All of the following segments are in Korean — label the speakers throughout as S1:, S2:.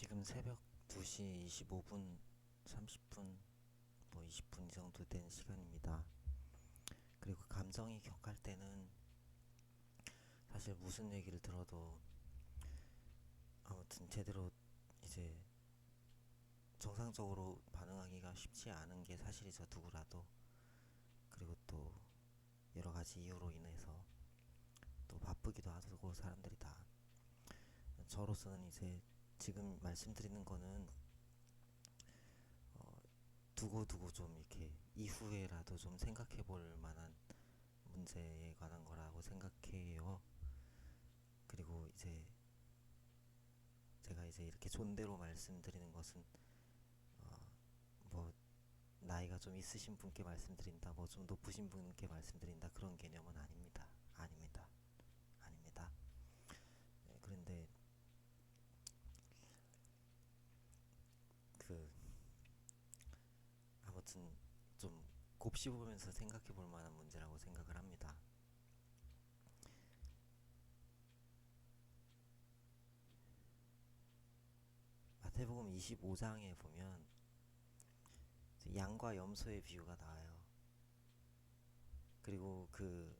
S1: 지금 새벽 2시 25분, 30분, 20분 이 정도 된 시간입니다. 그리고 감정이 격할 때는 사실 무슨 얘기를 들어도 아무튼 제대로 이제 정상적으로 반응하기가 쉽지 않은 게 사실이죠, 누구라도. 그리고 또 여러 가지 이유로 인해서 또 바쁘기도 하고 사람들이 다. 저로서는 이제 지금 말씀드리는 거는 어, 두고두고 좀 이렇게 이후에라도 좀 생각해 볼 만한 문제에 관한 거라고 생각해요. 그리고 이제 제가 이제 이렇게 존대로 말씀드리는 것은 어, 뭐 나이가 좀 있으신 분께 말씀드린다, 뭐 좀 높으신 분께 말씀드린다 그런 개념은 아닙니다. 아닙니다. 아닙니다. 네, 그런데 그 아무튼 좀 곱씹으면서 생각해 볼 만한 문제라고 생각을 합니다. 마태복음 25장에 보면 양과 염소의 비유가 나와요. 그리고 그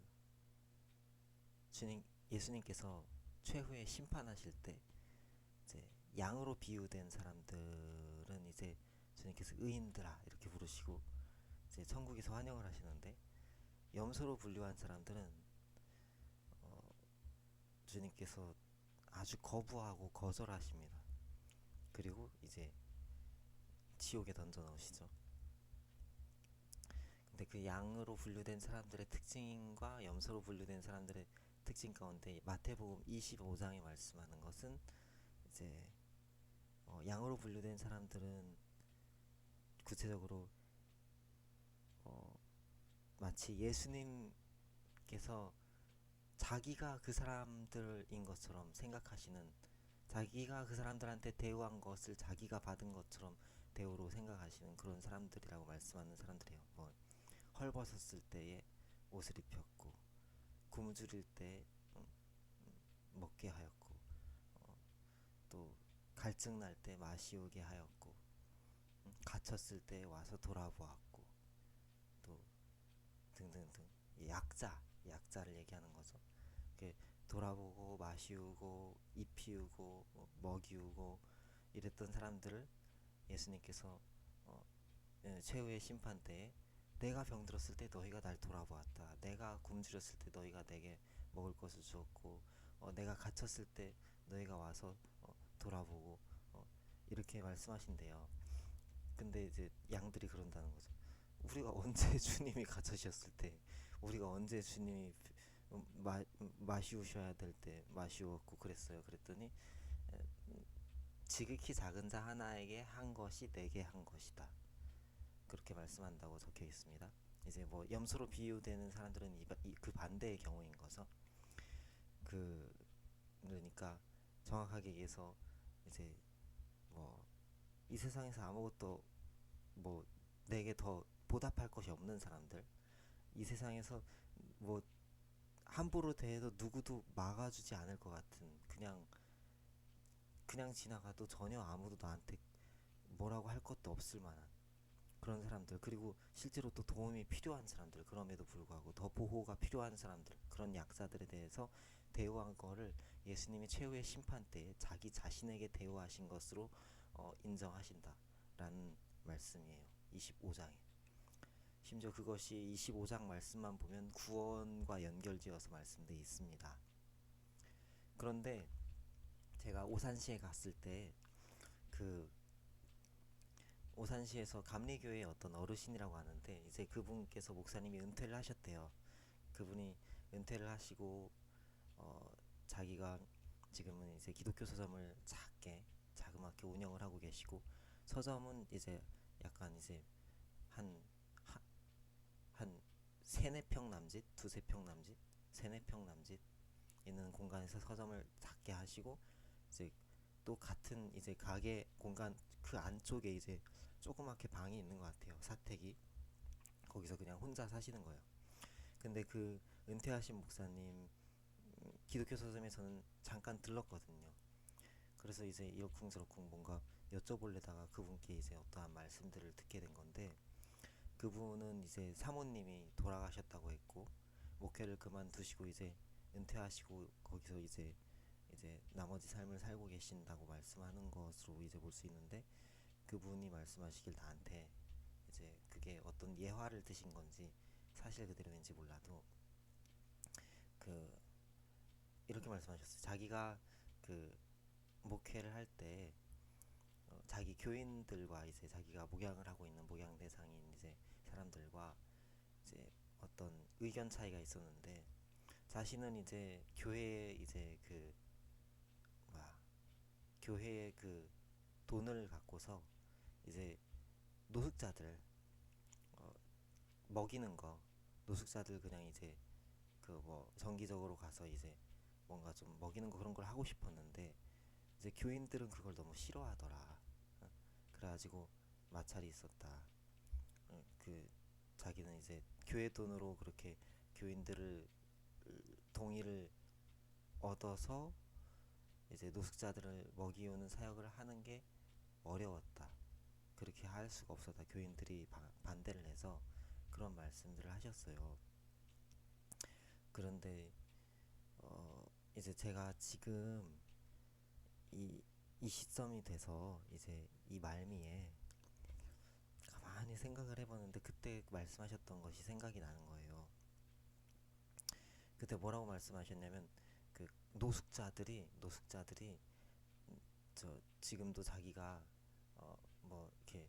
S1: 주님 예수님께서 최후의 심판하실 때 이제 양으로 비유된 사람들은 이제 주님께서 의인들아 이렇게 부르시고 이제 천국에서 환영을 하시는데, 염소로 분류한 사람들은 어, 주님께서 아주 거부하고 거절하십니다. 그리고 이제 지옥에 던져 넣으시죠. 근데 그 양으로 분류된 사람들의 특징과 염소로 분류된 사람들의 특징 가운데 마태복음 25장에 말씀하는 것은 이제 양으로 분류된 사람들은 구체적으로 어, 마치 예수님께서 자기가 그 사람들인 것처럼 생각하시는, 자기가 그 사람들한테 대우한 것을 자기가 받은 것처럼 대우로 생각하시는 그런 사람들이라고 말씀하는 사람들이에요. 뭐 헐벗었을 때에 옷을 입혔고, 굶주릴 때 먹게 하였고, 어, 또 갈증 날 때 마시우게 하였고, 갇혔을 때 와서 돌아보았고, 또 등등등. 약자를 얘기하는 거죠. 돌아보고 마시우고 입히우고 먹이우고 이랬던 사람들을 예수님께서 어, 최후의 심판 때에 내가 병들었을 때 너희가 날 돌아보았다. 내가 굶주렸을 때 너희가 내게 먹을 것을 주었고, 내가 갇혔을 때 너희가 와서 돌아보고 이렇게 말씀하신대요. 근데 이제 양들이 그런다는 거죠. 우리가 언제 주님이 갇혀셨을 때, 우리가 언제 주님이 마시우셔야 될 때 마시우었고 그랬어요. 그랬더니 지극히 작은 자 하나에게 한 것이 내게 한 것이다, 그렇게 말씀한다고 적혀 있습니다. 이제 뭐 염소로 비유되는 사람들은 그 반대의 경우인 거죠. 그 그러니까 정확하게 얘기해서 이제 뭐 이 세상에서 아무것도 뭐 내게 더 보답할 것이 없는 사람들, 이 세상에서 뭐 함부로 대해도 누구도 막아주지 않을 것 같은, 그냥 지나가도 전혀 아무도 나한테 뭐라고 할 것도 없을 만한 그런 사람들, 그리고 실제로 또 도움이 필요한 사람들, 그럼에도 불구하고 더 보호가 필요한 사람들, 그런 약자들에 대해서 대우한 거를 예수님이 최후의 심판 때에 자기 자신에게 대우하신 것으로 인정하신다라는 말씀이에요. 25장에. 심지어 그것이 25장 말씀만 보면 구원과 연결지어서 말씀되어 있습니다. 그런데 제가 오산시에 갔을 때 그 오산시에서 감리교회의 어떤 어르신이라고 하는데, 이제 그분께서 목사님이 은퇴를 하셨대요. 그분이 은퇴를 하시고 어, 자기가 지금은 이제 기독교 서점을 자그맣게 운영을 하고 계시고, 서점은 이제 약간 이제 한, 한 세네 평 남짓, 두세 평 남짓, 세네 평 남짓 있는 공간에서 서점을 작게 하시고, 이제 또 같은 이제 가게 공간 그 안쪽에 이제 조그맣게 방이 있는 것 같아요. 사택이. 거기서 그냥 혼자 사시는 거예요. 근데 그 은퇴하신 목사님 기독교 서점에 저는 잠깐 들렀거든요. 그래서 이제 이러쿵저러쿵 뭔가 여쭤보려다가 그분께 이제 어떠한 말씀들을 듣게 된 건데, 그분은 이제 사모님이 돌아가셨다고 했고 목회를 그만두시고 이제 은퇴하시고 거기서 이제 나머지 삶을 살고 계신다고 말씀하는 것으로 이제 볼 수 있는데, 그분이 말씀하시길 나한테 이제 그게 어떤 예화를 드신 건지 사실 그대로인지 몰라도 그 이렇게 말씀하셨어요. 자기가 그 목회를 할 때 자기 교인들과 이제 자기가 목양을 하고 있는 목양 대상인 이제 사람들과 이제 어떤 의견 차이가 있었는데, 자신은 이제 교회에 이제 그 뭐야 교회의 그 돈을 갖고서 이제 노숙자들 어, 먹이는 거, 노숙자들 그냥 이제 그 뭐 정기적으로 가서 이제 뭔가 좀 먹이는 거 그런 걸 하고 싶었는데, 이제 교인들은 그걸 너무 싫어하더라. 그래가지고 마찰이 있었다. 그 자기는 이제 교회 돈으로 그렇게 교인들을 동의를 얻어서 이제 노숙자들을 먹이우는 사역을 하는 게 어려웠다. 그렇게 할 수가 없었다. 교인들이 반대를 해서 그런 말씀들을 하셨어요. 그런데 이제 제가 지금 이, 이 시점이 돼서 이제 이 말미에 가만히 생각을 해봤는데, 그때 말씀하셨던 것이 생각이 나는 거예요. 그때 뭐라고 말씀하셨냐면, 그 노숙자들이 저 지금도 자기가 뭐 이렇게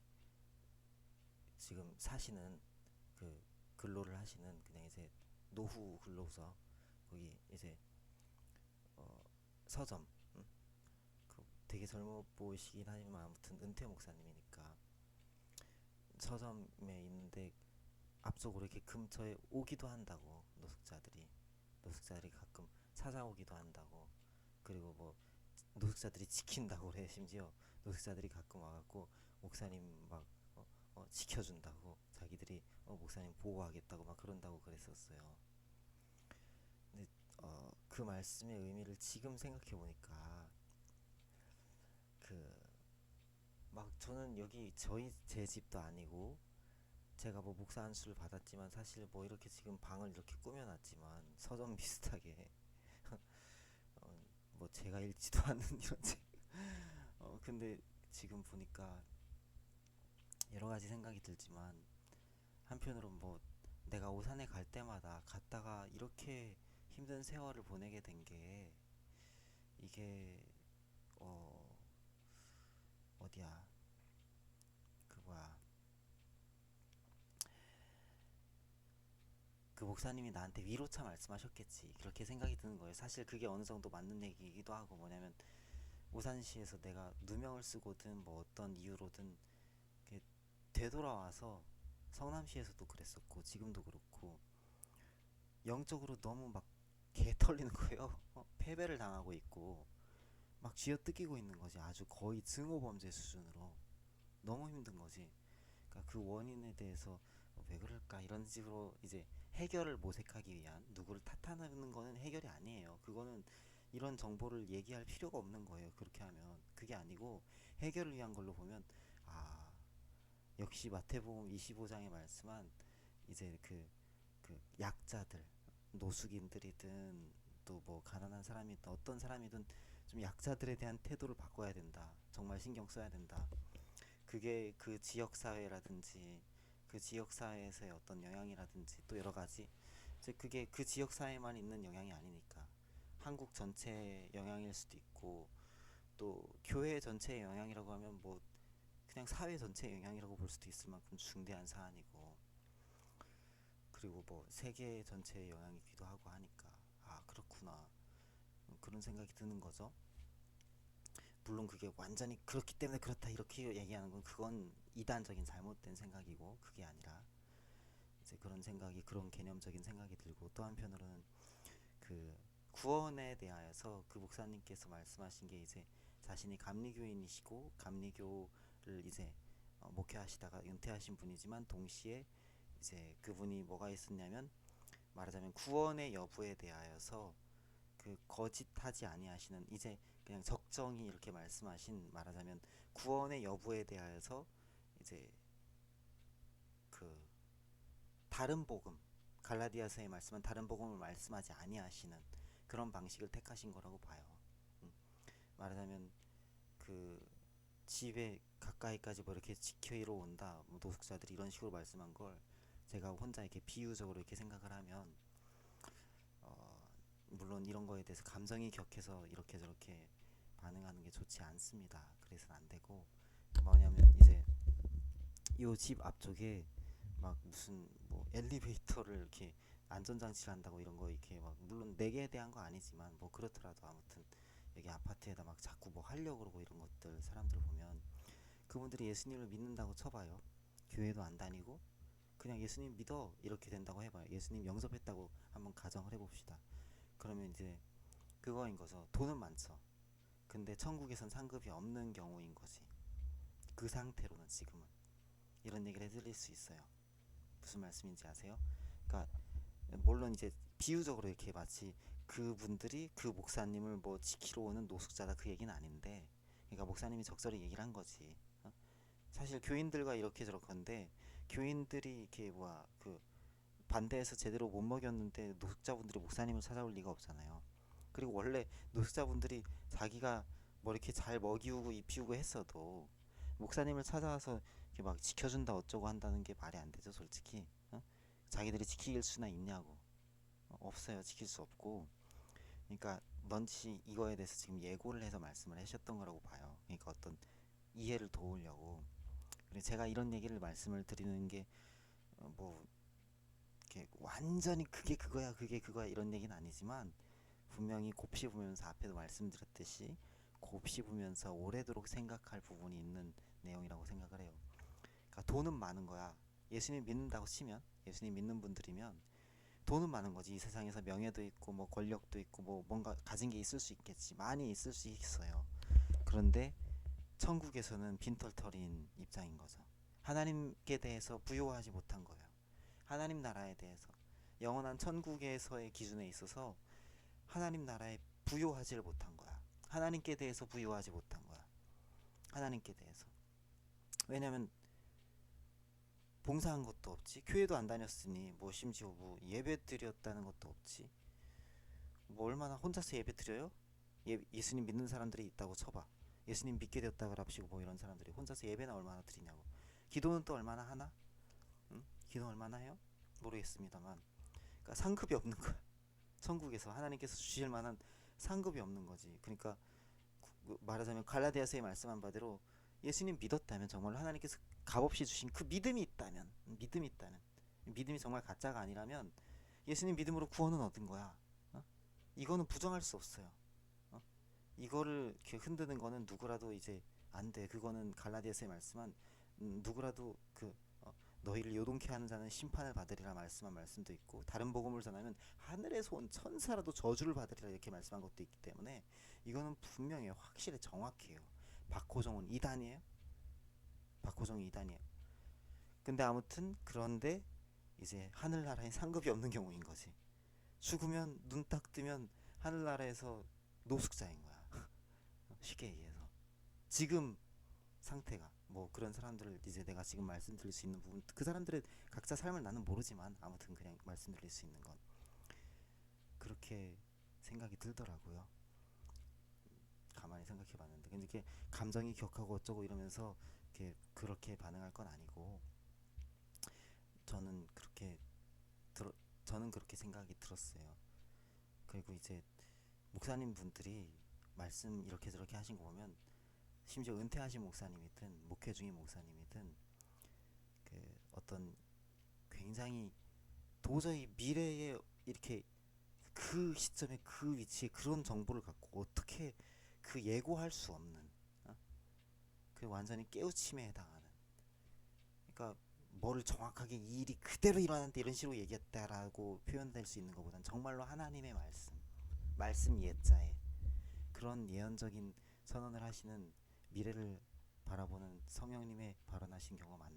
S1: 지금 사시는 그 근로를 하시는 그냥 이제 노후 근로서 거기 이제 어 서점, 그 되게 젊어 보이시긴 하지만 아무튼 은퇴 목사님이니까 서점에 있는데 앞쪽으로 이렇게 근처에 오기도 한다고, 노숙자들이 가끔 찾아오기도 한다고. 그리고 뭐 노숙자들이 지킨다고 그래. 심지어 노숙자들이 가끔 와갖고 목사님 막 지켜준다고, 자기들이 목사님 보호하겠다고 막 그런다고 그랬었어요. 근데 그 말씀의 의미를 지금 생각해 보니까 그 막 저는 여기 제 집도 아니고, 제가 뭐 목사 안수를 받았지만 사실 뭐 이렇게 지금 방을 이렇게 꾸며놨지만 서점 비슷하게 뭐 제가 읽지도 않는 이런 책. 근데 지금 보니까 여러 가지 생각이 들지만, 한편으론 뭐 내가 오산에 갈 때마다 갔다가 이렇게 힘든 세월을 보내게 된 게, 이게 어 어디야 그 뭐야 그 목사님이 나한테 위로차 말씀하셨겠지, 그렇게 생각이 드는 거예요. 사실 그게 어느 정도 맞는 얘기이기도 하고, 뭐냐면 오산시에서 내가 누명을 쓰고든 뭐 어떤 이유로든 되돌아와서, 성남시에서도 그랬었고 지금도 그렇고 영적으로 너무 막 개 털리는 거예요. 패배를 당하고 있고 막 쥐어뜯기고 있는 거지. 아주 거의 증오범죄 수준으로 너무 힘든 거지. 그러니까 그 원인에 대해서 왜 그럴까 이런 식으로 이제 해결을 모색하기 위한, 누구를 탓하는 거는 해결이 아니에요. 그거는 이런 정보를 얘기할 필요가 없는 거예요. 그렇게 하면 그게 아니고, 해결을 위한 걸로 보면 아 역시 마태복음 25장에 말씀한 이제 그 약자들, 노숙인들이든 또 뭐 가난한 사람이든 어떤 사람이든 좀 약자들에 대한 태도를 바꿔야 된다. 정말 신경 써야 된다. 그게 그 지역 사회라든지 그 지역 사회에서의 어떤 영향이라든지 또 여러 가지, 이제 그게 그 지역 사회만 있는 영향이 아니니까 한국 전체의 영향일 수도 있고, 또 교회 전체의 영향이라고 하면 뭐 그냥 사회 전체의 영향이라고 볼 수도 있을 만큼 중대한 사안이고, 그리고 뭐 세계 전체의 영향이기도 하고 하니까 아 그렇구나, 그런 생각이 드는 거죠. 물론 그게 완전히 그렇기 때문에 그렇다 이렇게 얘기하는 건 그건 이단적인 잘못된 생각이고, 그게 아니라 이제 그런 생각이, 그런 개념적인 생각이 들고, 또 한편으로는 그 구원에 대하여서 그 목사님께서 말씀하신 게, 이제 자신이 감리교인이시고 감리교를 이제 목회하시다가 은퇴하신 분이지만, 동시에 이제 그분이 뭐가 있었냐면, 말하자면 구원의 여부에 대하여서 그 거짓하지 아니하시는, 이제 그냥 적정히 이렇게 말씀하신, 말하자면 구원의 여부에 대하여서 이제 그 다른 복음, 갈라디아서의 말씀은 다른 복음을 말씀하지 아니하시는 그런 방식을 택하신 거라고 봐요. 음, 말하자면 그 집에 가까이까지 뭐 이렇게 지켜이러 온다, 뭐 노숙자들이 이런 식으로 말씀한 걸 제가 혼자 이렇게 비유적으로 이렇게 생각을 하면, 어, 물론 이런 거에 대해서 감정이 격해서 이렇게 저렇게 반응하는 게 좋지 않습니다. 그래서는 안 되고, 뭐냐면 이제 요 집 앞쪽에 막 무슨 뭐 엘리베이터를 이렇게 안전장치를 한다고 이런 거 이렇게 막, 물론 내게에 대한 거 아니지만 뭐 그렇더라도 아무튼 여기 아파트에다 막 자꾸 뭐 하려고 그러고 이런 것들 사람들 보면, 그분들이 예수님을 믿는다고 쳐봐요. 교회도 안 다니고 그냥 예수님 믿어 이렇게 된다고 해봐요. 예수님 영접했다고 한번 가정을 해봅시다. 그러면 이제 그거인 거죠. 돈은 많죠. 근데 천국에선 상급이 없는 경우인 거지. 그 상태로는 지금은 이런 얘기를 해드릴 수 있어요. 무슨 말씀인지 아세요? 그러니까 물론 이제 비유적으로 이렇게 마치 그분들이 그 목사님을 뭐 지키러 오는 노숙자다 그 얘기는 아닌데, 그러니까 목사님이 적절히 얘기를 한 거지. 어? 사실 교인들과 이렇게 저렇건데, 교인들이 이렇게 뭐야 그 반대해서 제대로 못 먹였는데 노숙자분들이 목사님을 찾아올 리가 없잖아요. 그리고 원래 노숙자분들이 자기가 뭐 이렇게 잘 먹이우고 입히우고 했어도 목사님을 찾아와서 이렇게 막 지켜준다 어쩌고 한다는 게 말이 안 되죠, 솔직히. 어? 자기들이 지킬 수나 있냐고. 없어요, 지킬 수 없고. 그러니까 넌치 이거에 대해서 지금 예고를 해서 말씀을 하셨던 거라고 봐요. 그러니까 어떤 이해를 도우려고. 그리고 제가 이런 얘기를 말씀을 드리는 게 뭐 이렇게 완전히 그게 그거야 그게 그거야 이런 얘기는 아니지만, 분명히 곱씹으면서 앞에도 말씀드렸듯이 곱씹으면서 오래도록 생각할 부분이 있는 내용이라고 생각을 해요. 그러니까 돈은 많은 거야. 예수님 믿는다고 치면, 예수님 믿는 분들이면 돈은 많은 거지. 이 세상에서 명예도 있고 뭐 권력도 있고 뭐 뭔가 가진 게 있을 수 있겠지. 많이 있을 수 있어요. 그런데 천국에서는 빈털터리인 입장인 거죠. 하나님께 대해서 부요하지 못한 거예요. 하나님 나라에 대해서, 영원한 천국에서의 기준에 있어서 하나님 나라에 부요하지를 못한 거야. 하나님께 대해서 부요하지 못한 거야. 하나님께 대해서. 왜냐면 봉사한 것도 없지. 교회도 안 다녔으니 뭐 심지어 뭐 예배 드렸다는 것도 없지. 뭐 얼마나 혼자서 예배 드려요? 예수님 믿는 사람들이 있다고 쳐봐. 예수님 믿게 됐다 그럽시고 뭐 이런 사람들이 혼자서 예배나 얼마나 드리냐고. 기도는 또 얼마나 하나? 응? 기도 얼마나 해요? 모르겠습니다만. 그러니까 상급이 없는 거야. 천국에서 하나님께서 주실 만한 상급이 없는 거지. 그러니까 말하자면 갈라디아서에 말씀한 바대로 예수님 믿었다면, 정말로 하나님께서 값없이 주신 그 믿음이 있다면, 믿음이 있다면, 믿음이 정말 가짜가 아니라면 예수님 믿음으로 구원은 얻은 거야. 어? 이거는 부정할 수 없어요. 어? 이거를 이렇게 흔드는 거는 누구라도 이제 안 돼. 그거는 갈라디아서에 말씀한 누구라도 너희를 요동케 하는 자는 심판을 받으리라 말씀한 말씀도 있고, 다른 복음을 전하면 하늘에서 온 천사라도 저주를 받으리라 이렇게 말씀한 것도 있기 때문에 이거는 분명해요. 확실히 정확해요. 박호정은 이단이에요? 박호정이 이단이에요. 근데 아무튼 그런데 이제 하늘나라에 상급이 없는 경우인 거지. 죽으면 눈 딱 뜨면 하늘나라에서 노숙자인 거야. 쉽게 얘기해서 지금 상태가 뭐 그런 사람들을 이제 내가 지금 말씀드릴 수 있는 부분, 그 사람들의 각자 삶을 나는 모르지만 아무튼 그냥 말씀드릴 수 있는 건 그렇게 생각이 들더라고요. 가만히 생각해 봤는데. 근데 이게 감정이 격하고 어쩌고 이러면서 이렇게 그렇게 반응할 건 아니고, 저는 그렇게 들어 저는 그렇게 생각이 들었어요. 그리고 이제 목사님 분들이 말씀 이렇게 저렇게 하신 거 보면, 심지어 은퇴하신 목사님이든 목회 중인 목사님이든 그 어떤 굉장히 도저히 미래에 이렇게 그 시점에 그 위치에 그런 정보를 갖고 어떻게 그 예고할 수 없는, 어? 그 완전히 깨우침에 해당하는, 그러니까 뭐를 정확하게 이 일이 그대로 일어났는데 이런 식으로 얘기했다라고 표현될 수 있는 것보단 정말로 하나님의 말씀 예자에 그런 예언적인 선언을 하시는, 미래를 바라보는 성령님의 발언하신 경우가 많아요.